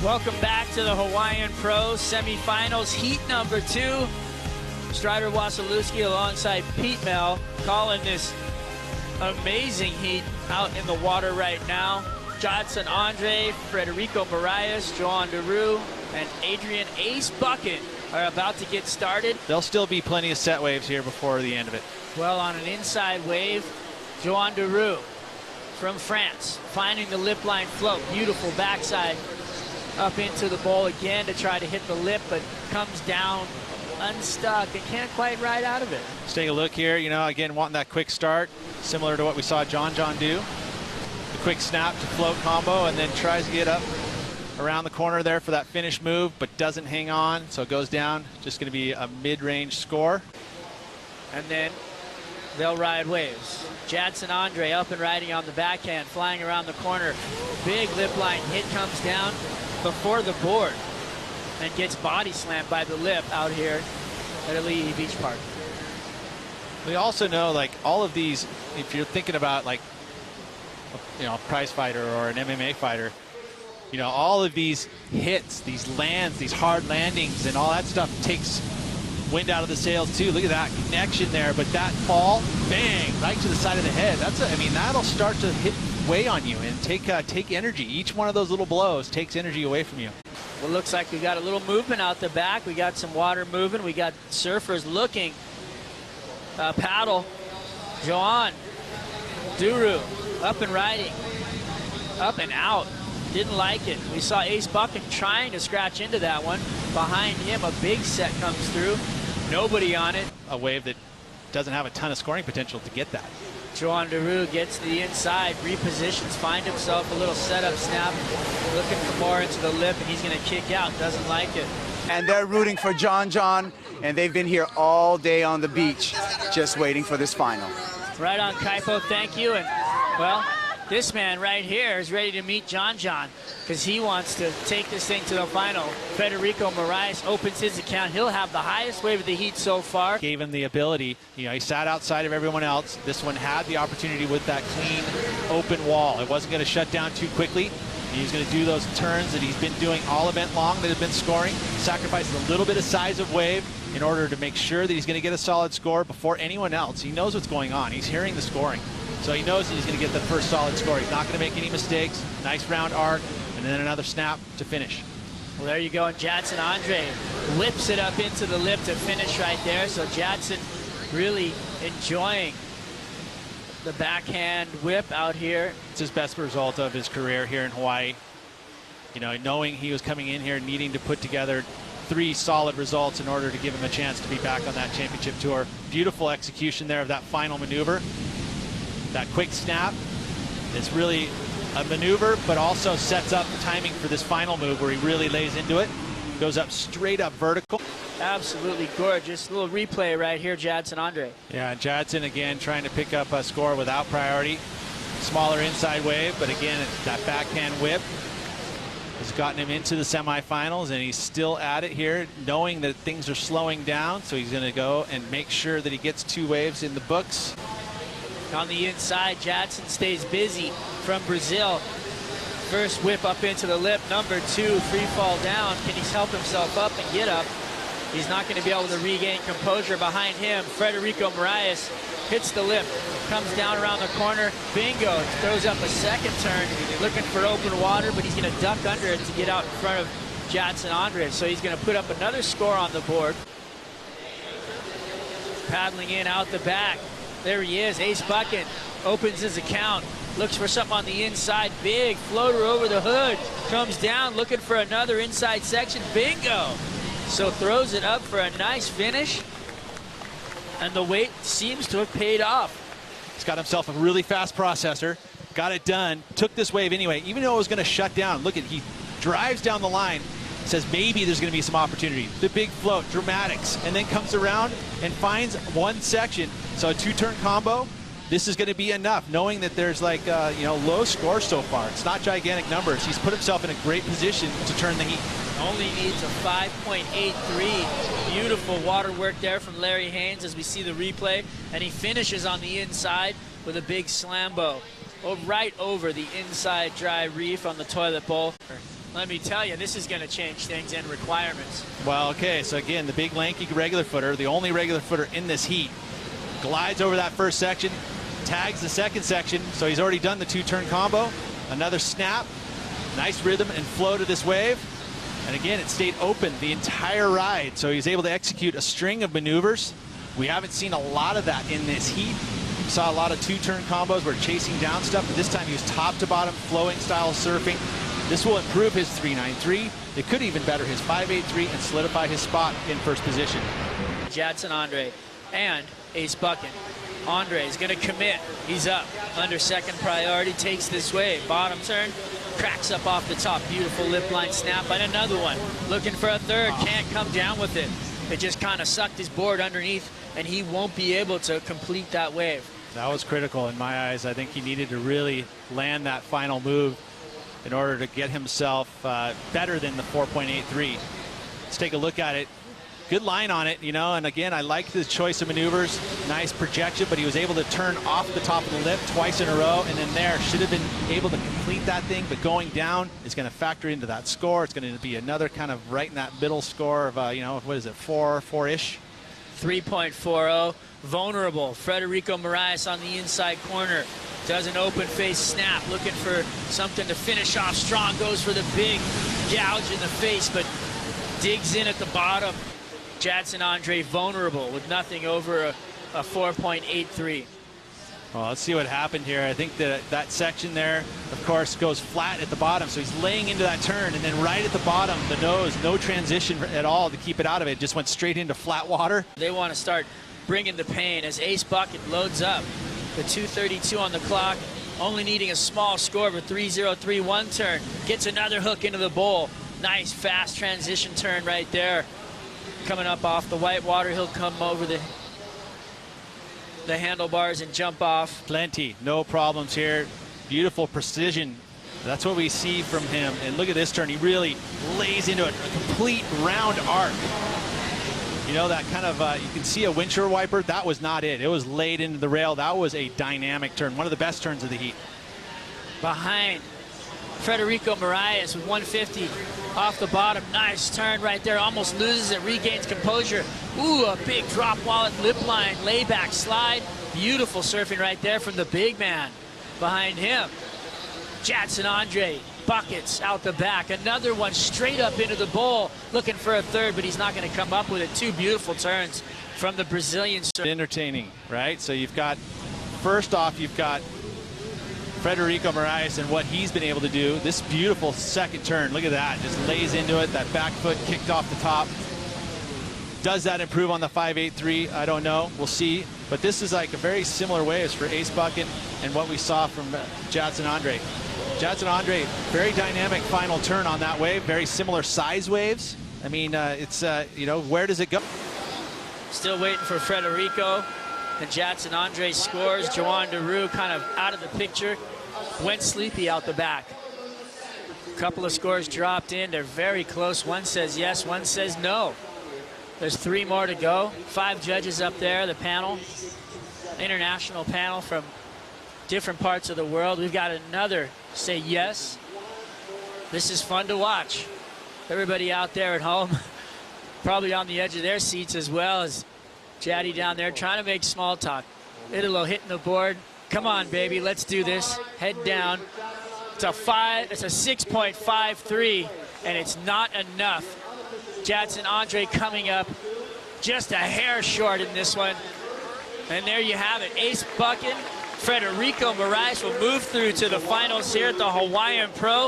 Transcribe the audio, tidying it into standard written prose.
Welcome back to the Hawaiian Pro Semifinals, heat number 2. Strider Wasilewski alongside Pete Mel calling this amazing heat out in the water right now. Jadson, Andre, Frederico, Morais, Joan, Duru, and Adrian Ace Buchan are about to get started. There'll still be plenty of set waves here before the end of it. Well, on an inside wave, Joan Duru from France finding the lip line float. Beautiful backside up into the bowl again to try to hit the lip, but comes down unstuck and can't quite ride out of it. Let's take a look here. You know, again, wanting that quick start, similar to what we saw John do. The quick snap to float combo, and then tries to get up around the corner there for that finish move, but doesn't hang on, so it goes down. Just going to be a mid-range score. And then they'll ride waves. Jadson, Andre up and riding on the backhand, flying around the corner. Big lip line hit comes down before the board and gets body slammed by the lip out here at Ali'i Beach Park. We also know, like, all of these, if you're thinking about, like, you know, a prize fighter or an MMA fighter, you know, all of these hits, these lands, these hard landings and all that stuff takes wind out of the sails too. Look at that connection there, but that fall, bang, right to the side of the head. That's I mean, that'll start to weigh on you and take energy. Each one of those little blows takes energy away from you. Well, looks like we got a little movement out the back. We got some water moving. We got surfers looking. Paddle. Joan. Duru up and riding. Up and out. Didn't like it. We saw Ace Buchan trying to scratch into that one. Behind him, a big set comes through. Nobody on it. A wave that doesn't have a ton of scoring potential to get that. Joan Duru gets to the inside, repositions, find himself a little setup snap, looking for more into the lip, and he's going to kick out. Doesn't like it. And they're rooting for John, and they've been here all day on the beach, just waiting for this final. Right on, Kaipo. Thank you. And, well, this man right here is ready to meet John because he wants to take this thing to the final. Frederico Morais opens his account. He'll have the highest wave of the heat so far. Gave him the ability. You know, he sat outside of everyone else. This one had the opportunity with that clean, open wall. It wasn't going to shut down too quickly. He's going to do those turns that he's been doing all event long that have been scoring. Sacrifices a little bit of size of wave in order to make sure that he's going to get a solid score before anyone else. He knows what's going on. He's hearing the scoring. So he knows that he's going to get the first solid score. He's not going to make any mistakes. Nice round arc, and then another snap to finish. Well, there you go. And Jadson Andre whips it up into the lip to finish right there. So Jadson really enjoying the backhand whip out here. It's his best result of his career here in Hawaii. You know, knowing he was coming in here needing to put together 3 solid results in order to give him a chance to be back on that championship tour. Beautiful execution there of that final maneuver. That quick snap, it's really a maneuver, but also sets up the timing for this final move where he really lays into it. Goes up straight up vertical. Absolutely gorgeous. Little replay right here, Jadson Andre. Yeah, Jadson again trying to pick up a score without priority. Smaller inside wave, but again, that backhand whip has gotten him into the semifinals, and he's still at it here, knowing that things are slowing down, so he's going to go and make sure that he gets 2 waves in the books. On the inside, Jadson stays busy from Brazil. First whip up into the lip. Number 2, free fall down. Can he help himself up and get up? He's not going to be able to regain composure. Behind him, Frederico Morais hits the lip, comes down around the corner. Bingo, throws up a second turn, looking for open water, but he's going to duck under it to get out in front of Jadson Andre. So he's going to put up another score on the board. Paddling in out the back. There he is, Ace Buchan opens his account, looks for something on the inside, big floater over the hood, comes down looking for another inside section, bingo! So throws it up for a nice finish, and the wait seems to have paid off. He's got himself a really fast processor, got it done, took this wave anyway, even though it was going to shut down. Look at, he drives down the line, says maybe there's going to be some opportunity. The big float, dramatics, and then comes around and finds one section. So a 2-turn combo, this is going to be enough, knowing that there's like, you know, low score so far. It's not gigantic numbers. He's put himself in a great position to turn the heat. Only needs a 5.83. Beautiful water work there from Larry Haynes as we see the replay. And he finishes on the inside with a big slambo. Right over the inside dry reef on the toilet bowl. Let me tell you, this is going to change things and requirements. Well, okay, so again, the big lanky regular footer, the only regular footer in this heat, glides over that first section, tags the second section, so he's already done the 2-turn combo. Another snap, nice rhythm and flow to this wave. And again, it stayed open the entire ride, so he's able to execute a string of maneuvers. We haven't seen a lot of that in this heat. We saw a lot of 2-turn combos where chasing down stuff, but this time he was top to bottom, flowing style surfing. This will improve his 3.93. It could even better his 5.83 and solidify his spot in first position. Jadson Andre and Ace Buchan. Andre is going to commit. He's up under second priority, takes this wave. Bottom turn, cracks up off the top. Beautiful lip line snap, and another one. Looking for a third, can't come down with it. It just kind of sucked his board underneath, and he won't be able to complete that wave. That was critical in my eyes. I think he needed to really land that final move in order to get himself better than the 4.83. Let's take a look at it. Good line on it, you know, and again, I like the choice of maneuvers. Nice projection, but he was able to turn off the top of the lip twice in a row, and then there, should have been able to complete that thing, but going down is going to factor into that score. It's going to be another kind of right in that middle score of, you know, what is it, 4-ish? 3.40. Vulnerable. Frederico Morais on the inside corner. Does an open face snap, looking for something to finish off strong. Goes for the big gouge in the face, but digs in at the bottom. Jadson Andre vulnerable with nothing over a 4.83. Well, let's see what happened here. I think that section there, of course, goes flat at the bottom. So he's laying into that turn, and then right at the bottom, the nose, no transition at all to keep it out of it. Just went straight into flat water. They want to start bringing the pain as Ace Buchan loads up. The 2:32 on the clock, only needing a small score of a 3.031 turn. Gets another hook into the bowl. Nice fast transition turn right there. Coming up off the white water, he'll come over the handlebars and jump off. Plenty, no problems here. Beautiful precision. That's what we see from him. And look at this turn. He really lays into a complete round arc. You know, that kind of, you can see a windshield wiper. That was not it. It was laid into the rail. That was a dynamic turn. One of the best turns of the heat. Behind Frederico Morais with 150 off the bottom. Nice turn right there. Almost loses it, regains composure. Ooh, a big drop wallet, lip line, layback slide. Beautiful surfing right there from the big man. Behind him, Jadson Andre. Buckets out the back. Another one straight up into the bowl. Looking for a third, but he's not going to come up with it. Two beautiful turns from the Brazilian surfer. Entertaining, right? So you've got, first off, you've got Frederico Morais and what he's been able to do. This beautiful second turn, look at that, just lays into it. That back foot kicked off the top. Does that improve on the 5.83? I don't know, we'll see. But this is like a very similar waves for Ace Buchan and what we saw from Jadson Andre. Jadson Andre, very dynamic final turn on that wave, very similar size waves. I mean, it's, you know, where does it go? Still waiting for Frederico. And Jadson Andre scores. Joan Duru kind of out of the picture. Went sleepy out the back. A couple of scores dropped in. They're very close. One says yes, one says no. There's 3 more to go. 5 judges up there, the panel. International panel from different parts of the world. We've got another say yes. This is fun to watch. Everybody out there at home probably on the edge of their seats as well as Jaddy down there trying to make small talk. Italo hitting the board. Come on, baby, let's do this. Head down. It's a 6.53, and it's not enough. Jadson Andre coming up just a hair short in this one. And there you have it. Ace Buchan, Frederico Morais will move through to the finals here at the Hawaiian Pro.